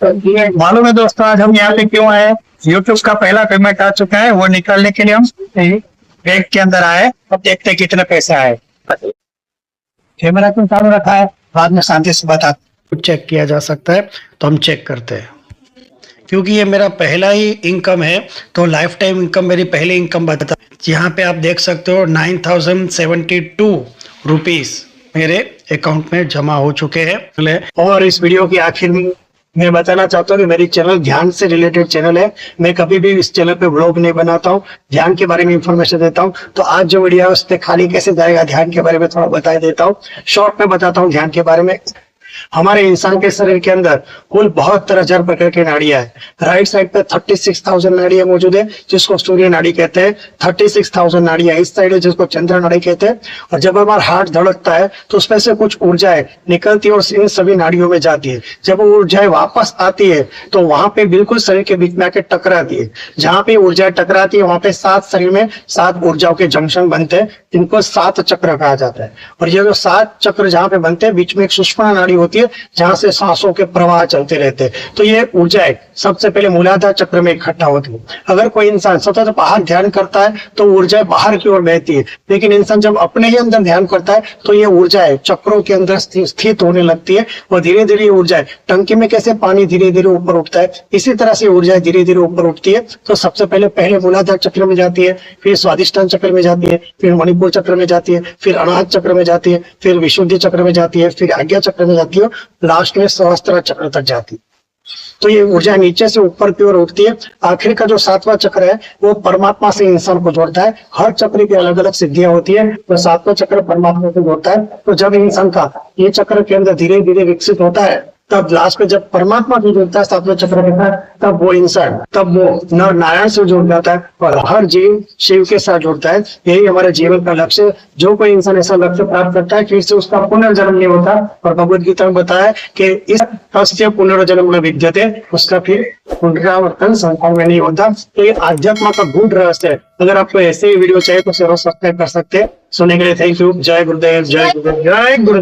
मालूम है दोस्तों, आज हम यहाँ पे क्यों आए? यूट्यूब का पहला पेमेंट आ चुका है, वो निकालने के लिए हम बैंक के अंदर आए। अब देखते हैं कितना पैसा है। कैमरा क्यों चालू रखा है? बाद में शांति से बता। चेक किया जा सकता है, तो हम चेक करते हैं। क्योंकि ये मेरा पहला ही इनकम है, तो लाइफ टाइम इनकम मेरी पहली इनकम बताता है। यहाँ पे आप देख सकते हो 9072 रुपीज मेरे अकाउंट में जमा हो चुके हैं। और इस वीडियो के आखिर में मैं बताना चाहता हूँ कि मेरी चैनल ध्यान से रिलेटेड चैनल है। मैं कभी भी इस चैनल पे व्लॉग नहीं बनाता हूँ, ध्यान के बारे में इंफॉर्मेशन देता हूँ। तो आज जो वीडियो है उस पर खाली कैसे जाएगा, ध्यान के बारे में थोड़ा बता देता हूँ। शॉर्ट में बताता हूँ ध्यान के बारे में। हमारे इंसान के शरीर के अंदर कुल 72,000 प्रकार की नाड़ियां है। राइट साइड पे 36,000 नाड़ियां मौजूद है, जिसको सूर्य नाड़ी कहते हैं। 36,000 नाड़ियां इस साइड है, जिसको चंद्र नाड़ी कहते हैं। और जब हमारा हार्ट धड़कता है तो उसमें से कुछ ऊर्जाएं निकलती है और इन सभी नाड़ियों में जाती है। जब वो ऊर्जाएं वापस आती है तो वहां पे बिल्कुल शरीर के बीच में आके टकराती है। जहां पे ऊर्जा टकराती है वहां पे 7 शरीर में 7 ऊर्जाओं के जंक्शन बनते हैं, जिनको 7 चक्र कहा जाता है। और ये जो 7 चक्र जहाँ पे बनते हैं, बीच में एक सुषुम्ना नाड़ी होती है, जहां से सांसों के प्रवाह चलते रहते हैं। तो ये ऊर्जाएं सबसे पहले मूलाधार चक्र में इकट्ठा होती है। अगर कोई इंसान सतत बाहर ध्यान करता है तो ऊर्जाएं बाहर की ओर बहती है, लेकिन इंसान जब अपने ही अंदर ध्यान करता है तो ये ऊर्जाएं चक्रों के अंदर स्थित होने लगती है। और धीरे धीरे ऊर्जाएं, टंकी में कैसे पानी धीरे धीरे ऊपर उठता है, इसी तरह से ऊर्जाएं धीरे धीरे ऊपर उठती है। तो सबसे पहले मूलाधार चक्र में जाती है, फिर स्वादिष्टान चक्र में जाती है, फिर मणिपुर चक्र में जाती है, फिर अनाहत चक्र में जाती है, फिर विशुद्धि चक्र में जाती है, फिर आज्ञा चक्र में जाती है, लास्ट में सहस्त्र चक्र तक जाती है। तो ये ऊर्जा नीचे से ऊपर की ओर उठती है। आखिर का जो 7वां चक्र है वो परमात्मा से इंसान को जोड़ता है। हर चक्र की अलग अलग सिद्धियां होती है, तो 7वां चक्र परमात्मा से जोड़ता है। तो जब इंसान का ये चक्र के अंदर धीरे धीरे विकसित होता है, तब लास्ट में जब परमात्मा से जुड़ता है 7वां चक्र के साथ, तब वो इंसान, तब वो नर नारायण से जुड़ जाता है और हर जीव शिव के साथ जुड़ता है। यही हमारे जीवन का लक्ष्य है। जो कोई इंसान ऐसा लक्ष्य प्राप्त करता है, फिर से उसका पुनर्जन्म नहीं होता। और भगवद गीता में बताया कि इस तस्य पुनर्जन्म न विद्यते, उसका फिर पुनरावर्तन संभव में नहीं होता। तो ये आध्यात्म का गूढ़ रहस्य है। अगर आपको ऐसे ही वीडियो चाहिए तो सब्सक्राइब कर सकते हैं। सुनने के लिए थैंक यू। जय गुरुदेव, जय गुरुदेव, जय गुरुदेव।